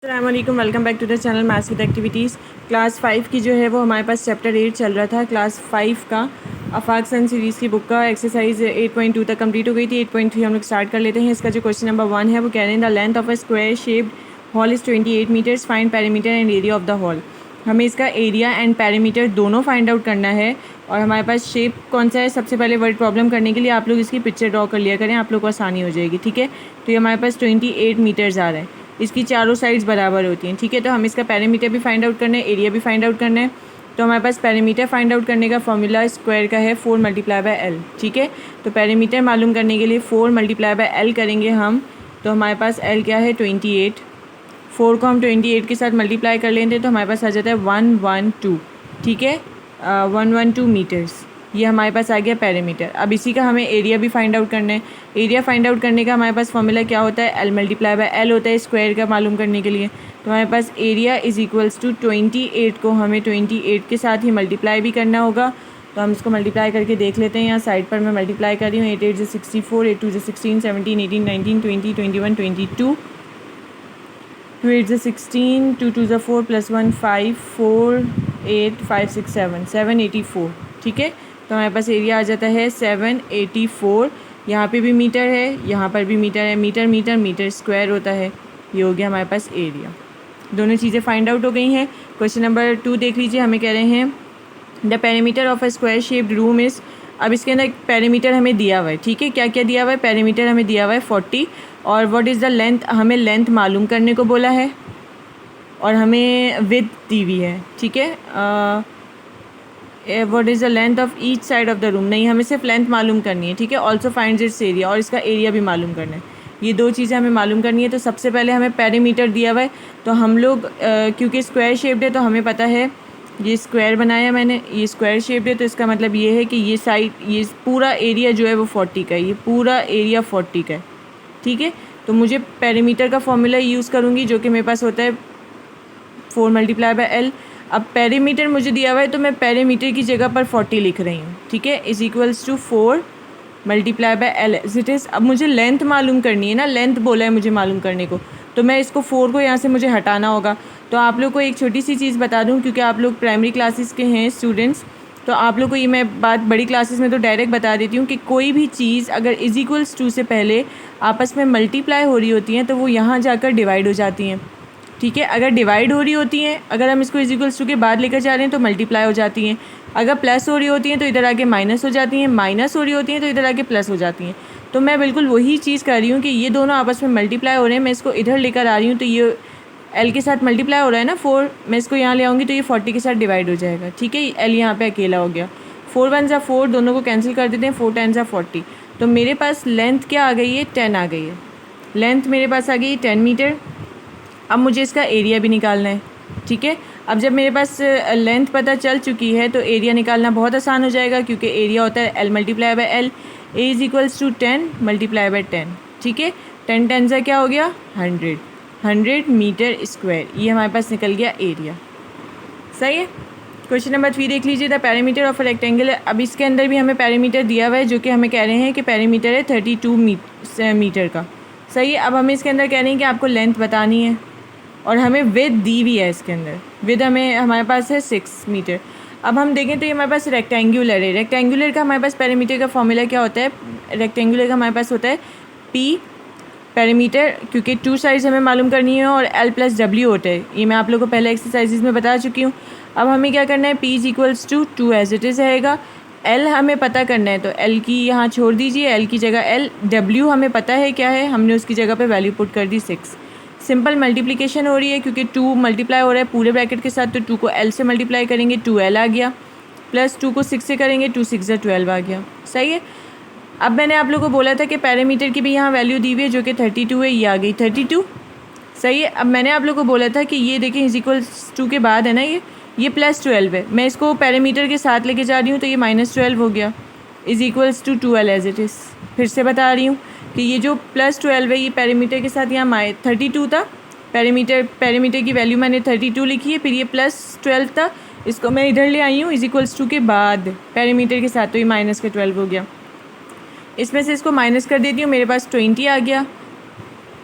अस्सलाम वालेकुम, welcome back to the channel maths with activities. Class 5 की जो है वो हमारे पास चैप्टर 8 चल रहा था। क्लास 5 का आफाक सन सीरीज़ की बुक का एक्सरसाइज 8.2 तक कंप्लीट हो गई थी। 8.3 हम लोग स्टार्ट कर लेते हैं। इसका जो क्वेश्चन नंबर 1 है वो कह रहे हैं the length of a square shaped hall is 28 metres, find perimeter and area of the hall. हमें इसका एरिया एंड पेरीमीटर दोनों फाइंड आउट करना है। और हमारे पास शेप कौन सा है, सबसे पहले वर्ड प्रॉब्लम करने के लिए आप लोग इसकी पिक्चर ड्रॉ कर लिया करें, आप लोग को आसानी हो जाएगी। ठीक है, तो ये हमारे पास 28 मीटर्स आ रहा है। इसकी चारों साइड्स बराबर होती हैं। ठीक है, तो हम इसका पेरीमीटर भी फाइंड आउट करना है, एरिया भी फाइंड आउट करना है। तो हमारे पास पेरीमीटर फाइंड आउट करने का फॉर्मूला स्क्वायर का है 4 × L। ठीक है, तो पेरीमीटर मालूम करने के लिए 4 × L करेंगे हम। तो हमारे पास L क्या है 28। 4 को हम 28 के साथ मल्टीप्लाई कर लेते हैं तो हमारे पास आ जाता है 112। ठीक है, 112 मीटर्स। ये हमारे पास आ गया पेरीमीटर। अब इसी का हमें एरिया भी फाइंड आउट करना है। एरिया फाइंड आउट करने का हमारे पास फॉर्मूला क्या होता है, L × L होता है स्क्वायर का मालूम करने के लिए। तो हमारे पास एरिया इज़ इक्वल्स टू 28 को हमें 28 के साथ ही मल्टीप्लाई भी करना होगा। तो हम इसको मल्टीप्लाई करके देख लेते हैं। यहाँ साइड पर मैं मल्टीप्लाई कर रही हूँ। 8 8 64, 8 2 16, 17 18 19 20 21 22, 2 8 16, 2 2 4 + 1 5 4 8 5 6 7 784। ठीक है, तो हमारे पास एरिया आ जाता है 784। यहाँ पे भी मीटर है, यहाँ पर भी मीटर है। मीटर मीटर मीटर स्क्वायर होता है। ये हो गया हमारे पास एरिया। दोनों चीज़ें फाइंड आउट हो गई हैं। क्वेश्चन नंबर 2 देख लीजिए। हमें कह रहे हैं the perimeter of a square shaped room is. अब इसके अंदर पेरीमीटर हमें दिया हुआ है। ठीक है, क्या क्या दिया हुआ है, पेरीमीटर हमें दिया हुआ है 40। और व्हाट इज़ द लेंथ, हमें लेंथ मालूम करने को बोला है। और हमें विड्थ दी हुई है। ठीक है, what is the length of each side of the room, नहीं हमें सिर्फ लेंथ मालूम करनी है। ठीक है, ऑल्सो फाइंड्स इट्स एरिया, और इसका एरिया भी मालूम करना है। ये दो चीज़ें हमें मालूम करनी है। तो सबसे पहले हमें पेरीमीटर दिया हुआ है, तो हम लोग क्योंकि स्क्वायर शेप्ड है तो हमें पता है ये स्क्वायर बनाया मैंने, ये स्क्वायर शेप्ड है, तो इसका मतलब ये है कि ये साइड, ये पूरा एरिया जो है वो 40 का है। ये पूरा एरिया 40 का है। ठीक है, तो मुझे पेरीमीटर का फॉर्मूला यूज़ करूँगी जो कि मेरे पास होता है 4 × L। अब पेरीमीटर मुझे दिया हुआ है तो मैं पेरीमीटर की जगह पर 40 लिख रही हूँ। ठीक है, is equals to 4 × L as it is. अब मुझे लेंथ मालूम करनी है ना, लेंथ बोला है मुझे मालूम करने को, तो मैं इसको 4 को यहाँ से मुझे हटाना होगा। तो आप लोग को एक छोटी सी चीज़ बता दूँ, क्योंकि आप लोग प्राइमरी क्लासेस के हैं स्टूडेंट्स, तो आप लोग को ये मैं बात बड़ी क्लासेस में तो डायरेक्ट बता देती हूँ कि कोई भी चीज़ अगर इज़ इक्वल्स टू से पहले आपस में मल्टीप्लाई हो रही होती हैं तो वो यहाँ जाकर डिवाइड हो जाती हैं। ठीक है, अगर डिवाइड हो रही होती हैं, अगर हम इसको इज इक्वल्स टू के बाद लेकर जा रहे हैं तो मल्टीप्लाई हो जाती हैं। अगर प्लस हो रही होती हैं तो इधर आके माइनस हो जाती हैं, माइनस हो रही होती हैं तो इधर आके प्लस हो जाती हैं। तो मैं बिल्कुल वही चीज़ कर रही हूँ कि ये दोनों आपस में मल्टीप्लाई हो रहे हैं, मैं इसको इधर लेकर आ रही हूँ। तो ये L के साथ मल्टीप्लाई हो रहा है ना 4, मैं इसको यहाँ ले आऊँगी तो ये 40 के साथ डिवाइड हो जाएगा। ठीक है, L यहाँ पे अकेला हो गया। 4 1 = 4, दोनों को कैंसिल कर देते हैं। 4 10 = 40। तो मेरे पास लेंथ क्या आ गई है, 10 आ गई है। लेंथ मेरे पास आ गई 10 मीटर। अब मुझे इसका एरिया भी निकालना है। ठीक है, अब जब मेरे पास लेंथ पता चल चुकी है तो एरिया निकालना बहुत आसान हो जाएगा, क्योंकि एरिया होता है L × L। A is equals to 10 × 10। ठीक है, 10 10 से क्या हो गया 100, 100 मीटर स्क्वायर। ये हमारे पास निकल गया एरिया। सही है। क्वेश्चन नंबर 3 देख लीजिए। The perimeter of a rectangle. अब इसके अंदर भी हमें पेरीमीटर दिया हुआ है, जो कि हमें कह रहे हैं कि पेरीमीटर है 32 मीटर का। सही है, अब हमें इसके अंदर कह रहे हैं कि आपको लेंथ बतानी है और हमें विड्थ दी हुई है। इसके अंदर विड्थ हमारे पास है 6 मीटर। अब हम देखें तो ये हमारे पास रेक्टेंगुलर है। रेक्टेंगुलर का हमारे पास पेरीमीटर का फॉर्मूला क्या होता है, रेक्टेंगुलर का हमारे पास होता है P पेरीमीटर, क्योंकि 2 साइड्स हमें मालूम करनी है, और L + W होता है। ये मैं आप लोगों को पहले एक्सरसाइजेज में बता चुकी हूँ। अब हमें क्या करना है, P = 2 एज इट इज़ रहेगा। L हमें पता करना है, तो L की यहाँ छोड़ दीजिए, L की जगह L। W हमें पता है क्या है, हमने उसकी जगह पे वैल्यू पुट कर दी 6। सिंपल मल्टीप्लिकेशन हो रही है, क्योंकि 2 मल्टीप्लाई हो रहा है पूरे ब्रैकेट के साथ, तो 2 को L से मल्टीप्लाई करेंगे 2L आ गया, प्लस 2 को 6 से करेंगे 2 6 = 12 आ गया। सही है। अब मैंने आप लोगों को बोला था कि पेरीमीटर की भी यहाँ वैल्यू दी हुई है, जो कि 32 है। ये आ गई 32। सही है। अब मैंने आप लोगों को बोला था कि ये देखें इज इक्वल्स टू के बाद है ना, ये +12 है। मैं इसको पेरीमीटर के साथ लेके जा रही हूँ तो ये -12 हो गया, is equals to 12 as it is. फिर से बता रही हूँ कि ये जो +12 है ये पेरीमीटर के साथ यहाँ 32 था। पेरीमीटर की वैल्यू मैंने 32 लिखी है, फिर ये +12 था, इसको मैं इधर ले आई हूँ इज इक्वल्स टू के बाद पेरीमीटर के साथ, तो ये -12 हो गया। इसमें से इसको माइनस कर देती हूँ, मेरे पास 20 आ गया।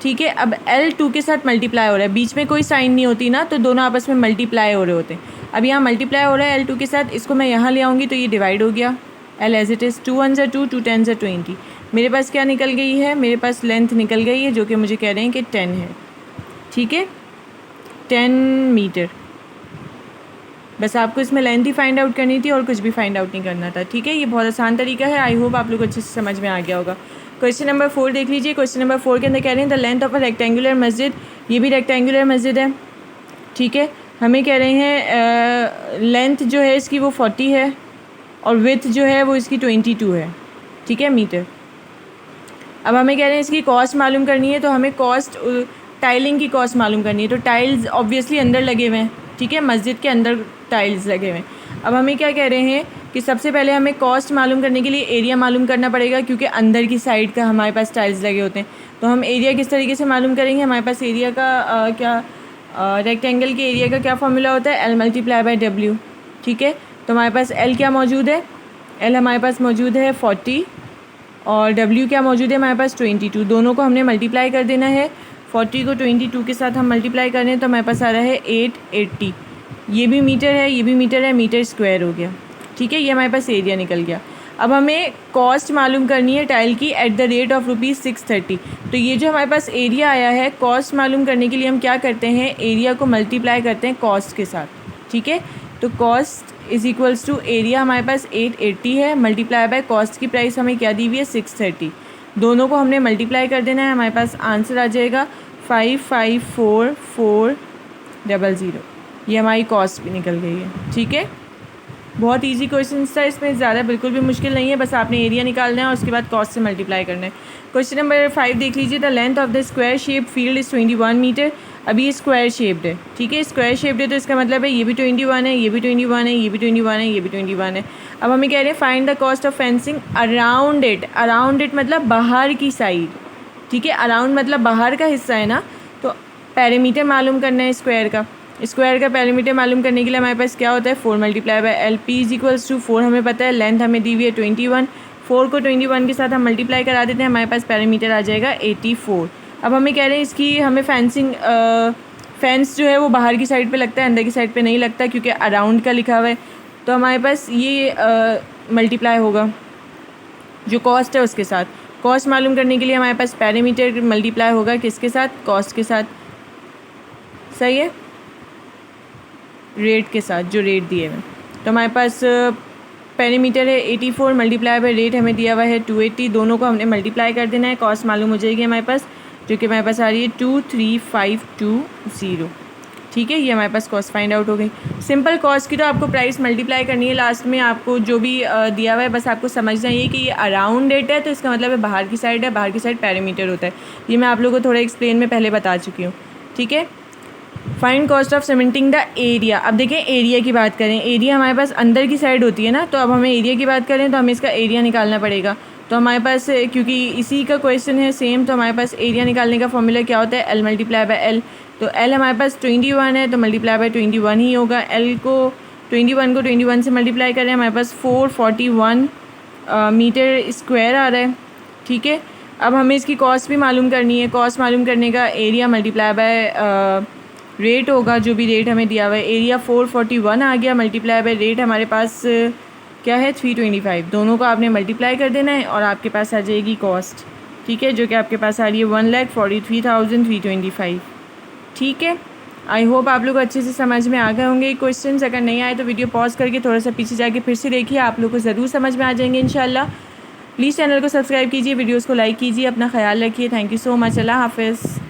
ठीक है। अब L 2 के साथ मल्टीप्लाई हो रहा है, बीच में कोई साइन नहीं होती ना, तो दोनों आपस में मल्टीप्लाई हो रहे होते हैं। अब यहाँ मल्टीप्लाई हो रहा है L 2 के साथ, इसको मैं यहाँ ले आऊँगी तो ये डिवाइड हो गया, L एज इट इज़, 2 1 2, 2 10 20। मेरे पास क्या निकल गई है, मेरे पास लेंथ निकल गई है जो कि मुझे कह रहे हैं कि 10 है। ठीक है, 10 मीटर। बस आपको इसमें लेंथ ही फाइंड आउट करनी थी और कुछ भी फाइंड आउट नहीं करना था। ठीक है, ये बहुत आसान तरीका है। आई होप आप लोग अच्छे से समझ में आ गया होगा। क्वेश्चन नंबर 4 देख लीजिए। क्वेश्चन नंबर 4 के अंदर कह रहे हैं the length of a rectangular मस्जिद, ये भी रेक्टेंगुलर मस्जिद है। ठीक है, हमें कह रहे हैं लेंथ जो है इसकी वो 40 है और विड्थ जो है वो इसकी 22 है। ठीक है, मीटर। अब हमें कह रहे हैं इसकी कॉस्ट मालूम करनी है, तो हमें कॉस्ट टाइलिंग की कॉस्ट मालूम करनी है। तो टाइल्स ऑब्वियसली अंदर लगे हुए हैं। ठीक है, मस्जिद के अंदर टाइल्स लगे हुए हैं। अब हमें क्या कह रहे हैं कि सबसे पहले हमें कॉस्ट मालूम करने के लिए एरिया मालूम करना पड़ेगा, क्योंकि अंदर की साइड का हमारे पास टाइल्स लगे होते हैं। तो हम एरिया किस तरीके से मालूम करेंगे, हमारे पास एरिया का रेक्टेंगल के एरिया का क्या फॉर्मूला होता है, L मल्टीप्लाई बाय W। ठीक है, तो हमारे पास L क्या मौजूद है, L हमारे पास मौजूद है 40 और W क्या मौजूद है हमारे पास 22। दोनों को हमने मल्टीप्लाई कर देना है। 40 को 22 के साथ हम मल्टीप्लाई कर रहे हैं तो हमारे पास आ रहा है 880। ये भी मीटर है, ये भी मीटर है, मीटर स्क्वायर हो गया। ठीक है, ये हमारे पास एरिया निकल गया। अब हमें कॉस्ट मालूम करनी है टाइल की एट द रेट ऑफ ₹630। तो ये जो हमारे पास एरिया आया है, कॉस्ट मालूम करने के लिए हम क्या करते हैं, एरिया को मल्टीप्लाई करते हैं कॉस्ट के साथ। ठीक है, तो cost is equals to area हमारे पास 880 है, मल्टीप्लाई बाय कॉस्ट की प्राइस हमें क्या दी हुई है 630। दोनों को हमने मल्टीप्लाई कर देना है, हमारे पास आंसर आ जाएगा 554400। ये हमारी कॉस्ट भी निकल गई है। ठीक है, बहुत इजी क्वेश्चन था, इसमें ज़्यादा बिल्कुल भी मुश्किल नहीं है, बस आपने एरिया निकालना है और उसके बाद कॉस्ट से मल्टीप्लाई करना है। क्वेश्चन नंबर 5 देख लीजिए। The length of the square shape field is 21 metre. अभी ये स्क्वायर शेप्ड है। ठीक है, स्क्वायर शेप्ड है तो इसका मतलब है ये भी 21 है, ये भी 21 है, ये भी 21 है, ये भी 21 है। अब हमें कह रहे हैं find the cost of fencing around it. Around it मतलब बाहर की साइड। ठीक है, अराउंड मतलब बाहर का हिस्सा है ना, तो पेरीमीटर मालूम करना है स्क्वायर का। स्क्वायर का पेरीमीटर मालूम करने के लिए हमारे पास क्या होता है, 4 multiply by L। P is equals to 4 हमें पता है, लेंथ हमें दी हुई है 21। 4 को 21 के साथ हम मल्टीप्लाई करा देते हैं, हमारे पास पेरीमीटर आ जाएगा 84। अब हमें कह रहे हैं इसकी हमें फेंसिंग फेंस जो है वो बाहर की साइड पे लगता है, अंदर की साइड पे नहीं लगता, क्योंकि अराउंड का लिखा हुआ है। तो हमारे पास ये मल्टीप्लाई होगा जो कॉस्ट है उसके साथ। कॉस्ट मालूम करने के लिए हमारे पास पेरीमीटर मल्टीप्लाई होगा किसके साथ, कॉस्ट के साथ। सही है, रेट के साथ, जो रेट दिए हुए। तो हमारे पास पेरीमीटर है 84 मल्टीप्लाई बाय रेट हमें दिया हुआ है 280। दोनों को हमने मल्टीप्लाई कर देना है, कॉस्ट मालूम हो जाएगी हमारे पास, जो कि हमारे पास आ रही है 23520। ठीक है, ये हमारे पास कॉस्ट फाइंड आउट हो गई। सिंपल कॉस्ट की तो आपको प्राइस मल्टीप्लाई करनी है, लास्ट में आपको जो भी दिया हुआ है बस आपको समझना ये कि ये अराउंड इट है, तो इसका मतलब है बाहर की साइड है, बाहर की साइड पेरीमीटर होता है। ये मैं आप लोगों को थोड़ा एक्सप्लेन में पहले बता चुकी हूँ। ठीक है, find cost of cementing the area. अब देखें एरिया की बात करें, एरिया हमारे पास अंदर की साइड होती है ना, तो अब हमें एरिया की बात करें तो हमें इसका एरिया निकालना पड़ेगा। तो हमारे पास क्योंकि इसी का क्वेश्चन है सेम, तो हमारे पास एरिया निकालने का फॉर्मूला क्या होता है, L मल्टीप्लाई बाय L। तो L हमारे पास 21 है तो मल्टीप्लाई बाय 21 ही होगा। L को 21 से मल्टीप्लाई करें, हमारे पास 441 मीटर स्क्वायर आ रहा है। ठीक है, अब हमें इसकी कॉस्ट भी मालूम करनी है। कॉस्ट मालूम करने का एरिया मल्टीप्लाई बाय रेट होगा, जो भी रेट हमें दिया हुआ है। एरिया 441 आ गया, मल्टीप्लाई बाय रेट हमारे पास क्या है 325। दोनों को आपने मल्टीप्लाई कर देना है और आपके पास आ जाएगी कॉस्ट। ठीक है, जो कि आपके पास आ रही है 1,43,325। ठीक है, आई होप आप लोग अच्छे से समझ में आ गए होंगे क्वेश्चंस। अगर नहीं आए तो वीडियो पॉज करके थोड़ा सा पीछे जाके फिर से देखिए, आप लोग को ज़रूर समझ में आ जाएंगे इंशाल्लाह। प्लीज़ चैनल को सब्सक्राइब कीजिए, वीडियोज़ को लाइक कीजिए, अपना ख्याल रखिए। थैंक यू सो मच, अल्लाह हाफ़िज़।